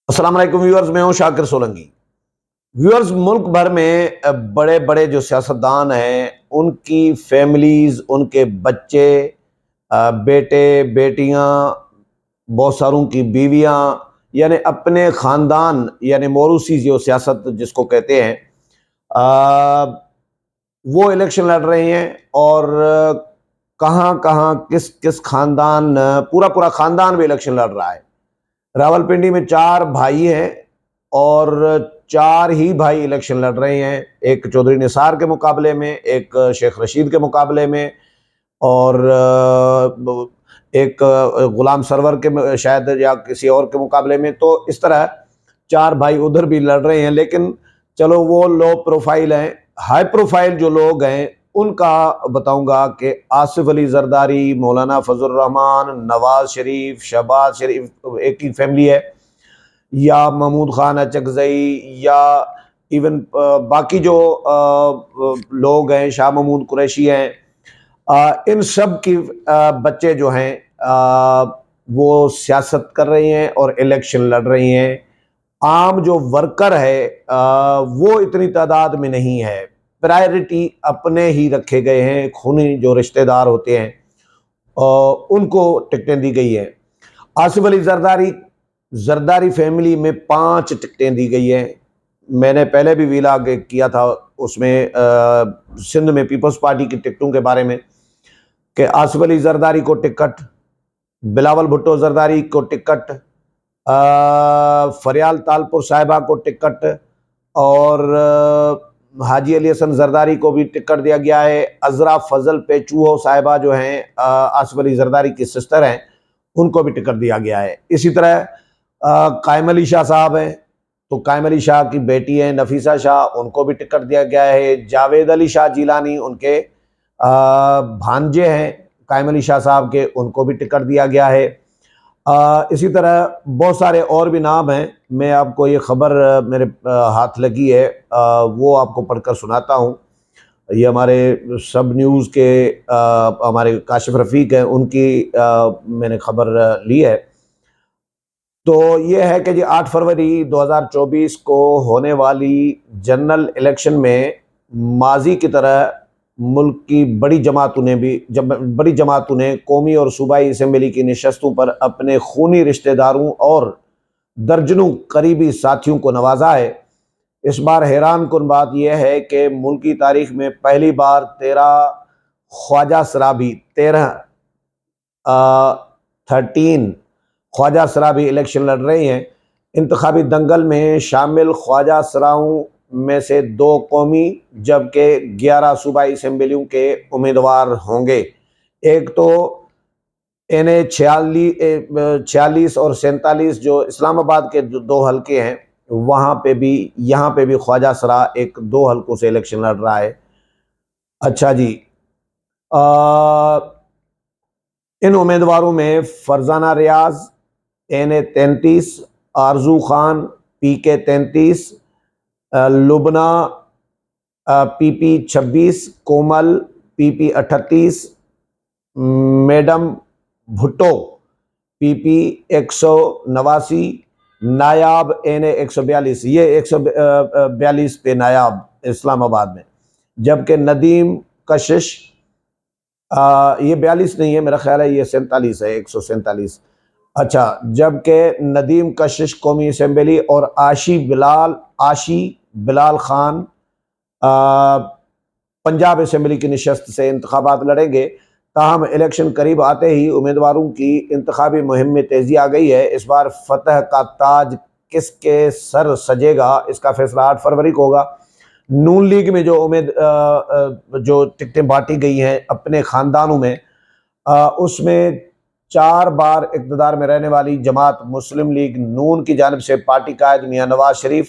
अस्सलाम वालेकुम व्यूअर्स, मैं हूं शाकिर सोलंकी। व्यूअर्स, मुल्क भर में बड़े बड़े जो सियासतदान हैं उनकी फैमिलीज, उनके बच्चे, बेटे बेटियां, बहुत सारों की बीवियां, यानी अपने ख़ानदान, यानी मौरूसी जो सियासत जिसको कहते हैं, अ, वो इलेक्शन लड़ रहे हैं। और कहाँ कहाँ किस किस ख़ानदान, पूरा पूरा ख़ानदान भी इलेक्शन लड़ रहा है। रावलपिंडी में 4 भाई हैं और 4 ही भाई इलेक्शन लड़ रहे हैं। एक चौधरी निसार के मुकाबले में, एक शेख रशीद के मुकाबले में, और एक गुलाम सरवर के शायद या किसी और के मुकाबले में। तो इस तरह 4 भाई उधर भी लड़ रहे हैं। लेकिन चलो, वो लो प्रोफाइल हैं। हाई प्रोफाइल जो लोग हैं उनका बताऊंगा कि आसिफ अली जरदारी, मौलाना फजल रहमान, नवाज शरीफ, शहबाज शरीफ एक ही फैमिली है, या महमूद खान अचकजई, या इवन बाकी जो लोग हैं, शाह महमूद कुरैशी हैं, इन सब की बच्चे जो हैं वो सियासत कर रहे हैं और इलेक्शन लड़ रही हैं। आम जो वर्कर है वो इतनी तादाद में नहीं है। प्रायोरिटी अपने ही रखे गए हैं, खूनी जो रिश्तेदार होते हैं उनको टिकटें दी गई हैं। आसिफ अली जरदारी जरदारी फैमिली में 5 टिकटें दी गई हैं। मैंने पहले भी वीलाग किया था उसमें सिंध में पीपल्स पार्टी की टिकटों के बारे में, कि आसिफ अली जरदारी को टिकट, बिलावल भुट्टो जरदारी को टिकट, फरियाल तालपुर साहिबा को टिकट, और हाजी अली हसन जरदारी को भी टिकट दिया गया है। अजरा फजल पेचूहो साहिबा जो हैं आसिफ अली जरदारी की सिस्टर हैं, उनको भी टिकट दिया गया है। इसी तरह कायम अली शाह साहब हैं, तो कायम अली शाह की बेटी हैं नफीसा शाह, उनको भी टिकट दिया गया है। जावेद अली शाह जिलानी उनके भांजे हैं कायम अली शाह साहब के, उनको भी टिकट दिया गया है। इसी तरह बहुत सारे और भी नाम हैं। मैं आपको ये खबर मेरे हाथ लगी है, वो आपको पढ़कर सुनाता हूँ। ये हमारे सब न्यूज़ के हमारे काशिफ रफ़ीक हैं, उनकी मैंने खबर ली है। तो ये है कि जी 8 फरवरी 2024 को होने वाली जनरल इलेक्शन में माजी की तरह मुल्क की बड़ी जमातों ने कौमी और सूबाई असम्बली की नशस्तों पर अपने खूनी रिश्तेदारों और दर्जनों करीबी साथियों को नवाजा है। इस बार हैरान कुन बात यह है कि मुल्क की तारीख में पहली बार 13 ख्वाजा सराबी इलेक्शन लड़ रहे हैं। इंतखाबी दंगल में शामिल ख्वाजा सराओं में से 2 कौमी जबकि 11 सूबाई असम्बलियों के उम्मीदवार होंगे। एक तो एन 46 और 47 जो इस्लामाबाद के 2 हल्के हैं, यहाँ पे भी ख्वाजा सरा एक 2 हल्कों से इलेक्शन लड़ रहा है। अच्छा जी, इन उम्मीदवारों में फरजाना रियाज एन 33, आरजू खान PK 33, लुबना PP 26, कोमल PP 38, मैडम भुट्टो PP 189, नायाब NA 142, ये 142 पे नायाब इस्लामाबाद में। जबकि नदीम कशिश, ये 42 नहीं है, मेरा ख्याल है ये 47 है, 147। अच्छा, जबकि नदीम कशिश कौमी असम्बली और आशी बिलाल खान पंजाब असम्बली की नशस्त से इंतखाबात लड़ेंगे। ताहम इलेक्शन करीब आते ही उम्मीदवारों की इंतखाबी मुहिम में तेज़ी आ गई है। इस बार फतह का ताज किसके सर सजेगा, इसका फैसला 8 फरवरी को होगा। नून लीग में जो टिकटें बांटी गई हैं अपने ख़ानदानों में, उसमें 4 बार इक़्तिदार में रहने वाली जमात मुस्लिम लीग नून की जानिब से पार्टी कायद मियाँ नवाज शरीफ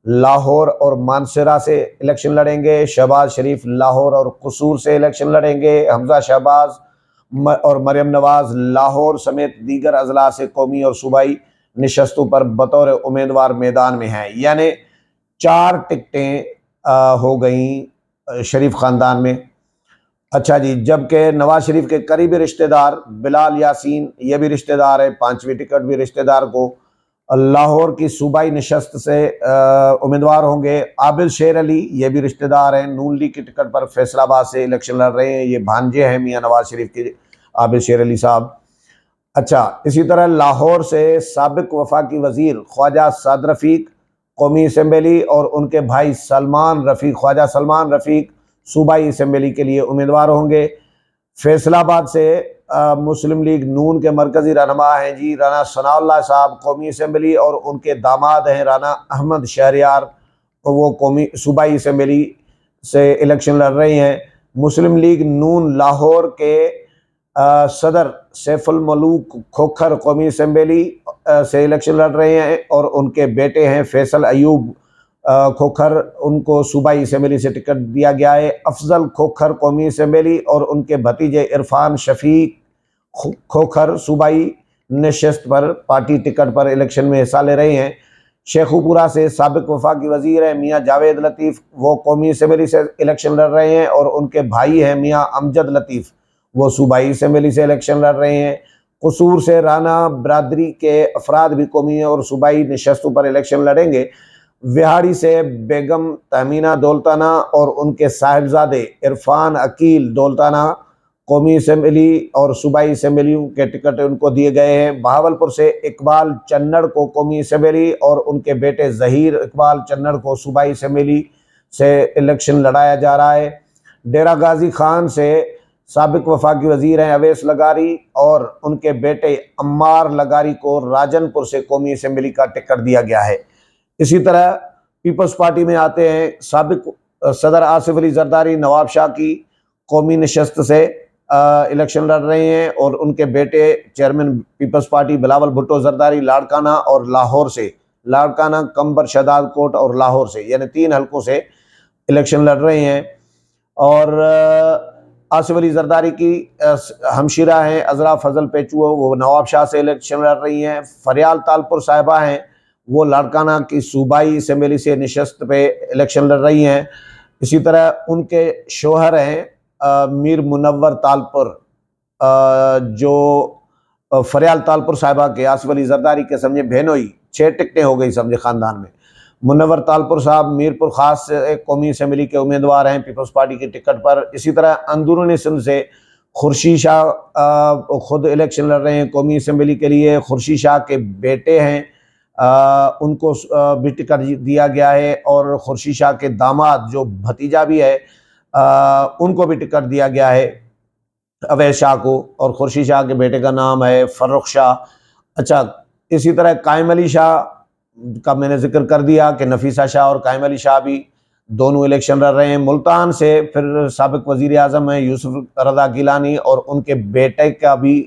लाहौर और मानसरा से इलेक्शन लड़ेंगे। शहबाज शरीफ लाहौर और कसूर से इलेक्शन लड़ेंगे। हमजा शहबाज और मरियम नवाज लाहौर समेत दीगर अजला से कौमी और सूबाई नशस्तों पर बतौर उम्मीदवार मैदान में हैं। यानी 4 टिकटें हो गई शरीफ ख़ानदान में। अच्छा जी, जबकि नवाज शरीफ के करीबी रिश्तेदार बिलाल यासीन, ये भी रिश्तेदार है, 5वीं टिकट भी रिश्तेदार को लाहौर की सूबाई नशस्त से उम्मीदवार होंगे आबिद शेर अली, ये भी रिश्तेदार हैं, नून लीग की टिकट पर फैसलाबाद से इलेक्शन लड़ रहे हैं। ये भांजे हैं मियां नवाज शरीफ के, आबिद शेर अली साहब। अच्छा, इसी तरह लाहौर से साबिक वफाकी वजीर ख्वाजा साद रफ़ीक कौमी असम्बली और उनके भाई सलमान रफ़ीक, ख्वाजा सलमान रफ़ीक सूबाई असम्बली के लिए उम्मीदवार होंगे। फैसलाबाद से मुस्लिम लीग नून के मरकज़ी रहनुमा हैं जी राना सनाउल्लाह साहब कौमी असम्बली, और उनके दामाद हैं राना अहमद शहरियार, तो वो कौमी सूबाई असम्बली से इलेक्शन लड़ रही हैं। मुस्लिम लीग नून लाहौर के सदर सैफुल मलूक खोखर कौमी असम्बली से इलेक्शन लड़ रहे हैं, और उनके बेटे हैं फैसल अयूब खोखर, उनको सूबाई असम्बली से टिकट दिया गया है। अफजल खोखर कौमी असम्बली और उनके भतीजे इरफान शफीक खोखर सूबाई नशस्त पर पार्टी टिकट पर इलेक्शन में हिस्सा ले रहे हैं। शेखुपुरा से साबिक वफाकी वजीर हैं मियाँ जावेद लतीफ़, वो कौमी असम्बली से इलेक्शन लड़ रहे हैं, और उनके भाई हैं मियाँ अमजद लतीफ़, वो सूबाई असम्बली से इलेक्शन लड़ रहे हैं। कसूर से राना बरादरी के अफराद भी कौमी और सूबाई नशस्तों पर इलेक्शन लड़ेंगे। विहाड़ी से बेगम तहमीना दौलताना और उनके साहिबजादे इरफान अकील दौलताना कौमी असम्बली और सूबाई असम्बली के टिकट उनको दिए गए हैं। बहावलपुर से इकबाल चन्नड़ को कौमी असम्बली और उनके बेटे जहीर इकबाल चन्नड़ को सूबाई असम्बली से इलेक्शन लड़ाया जा रहा है। डेरा गाजी खान से साबिक वफाकी वजीर हैं अवैस लगारी और उनके बेटे अम्मार लगारी को राजनपुर से कौमी असम्बली का टिकट दिया गया है। इसी तरह पीपल्स पार्टी में आते हैं, साबिक सदर आसिफ अली जरदारी नवाब शाह की कौमी नशस्त से इलेक्शन लड़ रहे हैं, और उनके बेटे चेयरमैन पीपल्स पार्टी बिलावल भुट्टो जरदारी लाड़काना और लाहौर से, लाड़काना कंबर शहदाद कोट और लाहौर से, यानी 3 हलकों से इलेक्शन लड़ रहे हैं। और आसिफ अली जरदारी की हमशीरा हैं अजरा फजल पेचुओ, वो नवाब शाह से इलेक्शन लड़ रही हैं। फरियाल तालपुर साहिबा हैं, वो लाड़काना की सूबाई असम्बली से नशस्त पे इलेक्शन लड़ रही हैं। इसी तरह उनके शोहर हैं मीर मुनव्वर तालपुर, जो फरियाल तालपुर साहिबा के आसिफ अली जरदारी के समझे बहनोई, 6 टिकटें हो गई समझे ख़ानदान में। मुनव्वर तालपुर साहब मीरपुर ख़ास से कौमी असम्बली के उम्मीदवार हैं पीपल्स पार्टी की टिकट पर। इसी तरह अंदरूनी सिंध से खुर्शीद शाह खुद इलेक्शन लड़ रहे हैं कौमी असम्बली के लिए। खुर्शीद शाह के बेटे हैं, उनको भी टिकट दिया गया है, और खुर्शीद शाह के दामाद जो भतीजा भी है उनको भी टिकट दिया गया है अवैस शाह को, और खुर्शीद शाह के बेटे का नाम है फर्रुख शाह। अच्छा, इसी तरह कायम अली शाह का मैंने जिक्र कर दिया कि नफीसा शाह और कायम अली शाह भी दोनों इलेक्शन लड़ रहे हैं। मुल्तान से फिर साबिक वजीर आज़म है यूसुफ रज़ा गिलानी, और उनके बेटे का भी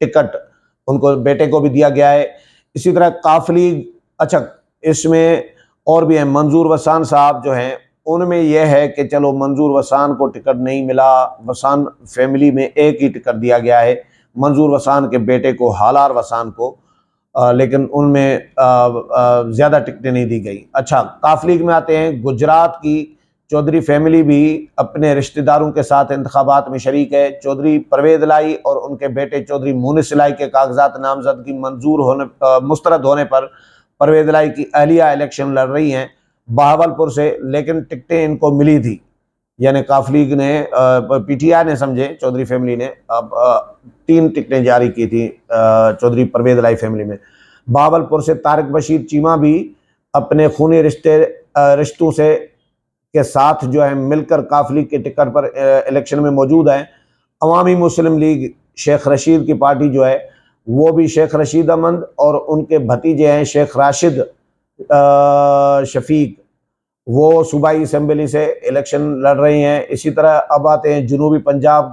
टिकट उनको बेटे को भी दिया गया है। इसी तरह काफली, अच्छा इसमें और भी हैं मंजूर वसान साहब जो हैं, उनमें यह है कि चलो मंजूर वसान को टिकट नहीं मिला, वसान फैमिली में एक ही टिकट दिया गया है मंजूर वसान के बेटे को, हालार वसान को, लेकिन उनमें ज़्यादा टिकटें नहीं दी गई। अच्छा, काफलीग में आते हैं, गुजरात की चौधरी फैमिली भी अपने रिश्तेदारों के साथ इंतखाबात में शरीक है। चौधरी परवेज लाई और उनके बेटे चौधरी मुनिस लाई के कागजात नामजदगी मुस्तरद होने पर परवेज लाई की अहलिया इलेक्शन लड़ रही हैं बहावलपुर से, लेकिन टिकटें इनको मिली थी, यानी काफलीग ने पीटीआई ने समझे चौधरी फैमिली ने अब 3 टिकटें जारी की थी चौधरी परवेज लाई फैमिली में। बहावलपुर से तारिक बशीर चीमा भी अपने खूनी रिश्तों से के साथ जो है मिलकर काफली के टिकट पर इलेक्शन में मौजूद हैं। अवामी मुस्लिम लीग शेख रशीद की पार्टी जो है वो भी शेख रशीद अहमद और उनके भतीजे हैं शेख राशिद शफीक, वो सूबाई असम्बली से इलेक्शन लड़ रही हैं। इसी तरह अब आते हैं जनूबी पंजाब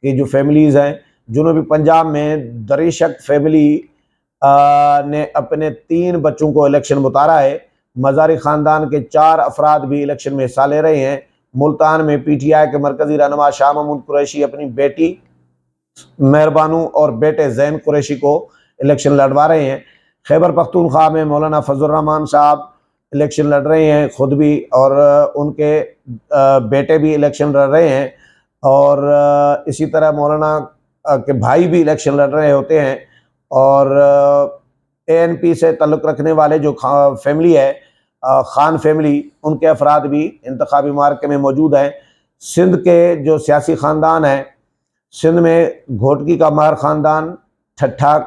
की जो फैमिलीज़ हैं। जनूबी पंजाब में दरिशक फैमिली ने अपने 3 बच्चों को इलेक्शन में उतारा है। मज़ारी ख़ानदान के 4 अफराद भी इलेक्शन में हिस्सा ले रहे हैं। मुल्तान में पीटीआई के मरकज़ी रहनुमा शाह महमूद कुरैशी अपनी बेटी मेहरबानू और बेटे जैन कुरैशी को इलेक्शन लड़वा रहे हैं। खैबर पख्तूनख्वा में मौलाना फजलुर्रहमान साहब इलेक्शन लड़ रहे हैं खुद भी, और उनके बेटे भी इलेक्शन लड़ रहे हैं, और इसी तरह मौलाना के भाई भी इलेक्शन लड़ रहे होते हैं। और ANP से ताल्लुक़ रखने वाले जो फैमिली है, खान फैमिली, उनके अफराद भी इंतखाबी मार्के में मौजूद हैं। सिंध के जो सियासी ख़ानदान हैं, सिंध में घोटकी का महर ख़ानदान, ठट्ठा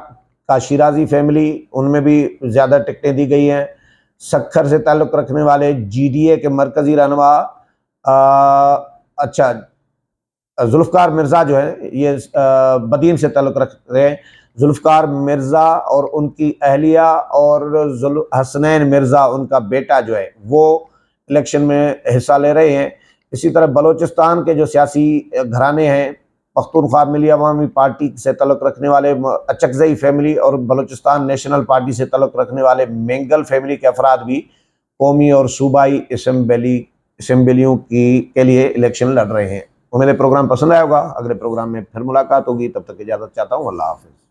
का शिराजी फैमिली, उनमें भी ज़्यादा टिकटें दी गई हैं। सक्खर से ताल्लुक़ रखने वाले GDA के मरकज़ी रहनुमा अच्छा जुल्फ़कार मिर्ज़ा जो है, ये बदीन से ताल्लुक़ रख रहे हैं। जुल्फ़कार मिर्ज़ा और उनकी अहलिया और हसनैन मिर्ज़ा, उनका बेटा जो है, वो इलेक्शन में हिस्सा ले रहे हैं। इसी तरह बलूचिस्तान के जो सियासी घराने हैं, पख्तूनख्वा मिली अवामी पार्टी से ताल्लुक़ रखने वाले अचकज़ई फैमिली और बलूचिस्तान नेशनल पार्टी से ताल्लुक़ रखने वाले मेंगल फैमिली के अफराद भी कौमी और सूबाई असम्बलियों के लिए इलेक्शन लड़ रहे हैं। उम्मीद है प्रोग्राम पसंद आया होगा। अगले प्रोग्राम में फिर मुलाकात होगी, तब तक इजाज़त चाहता हूँ। अल्लाह हाफ़िज़।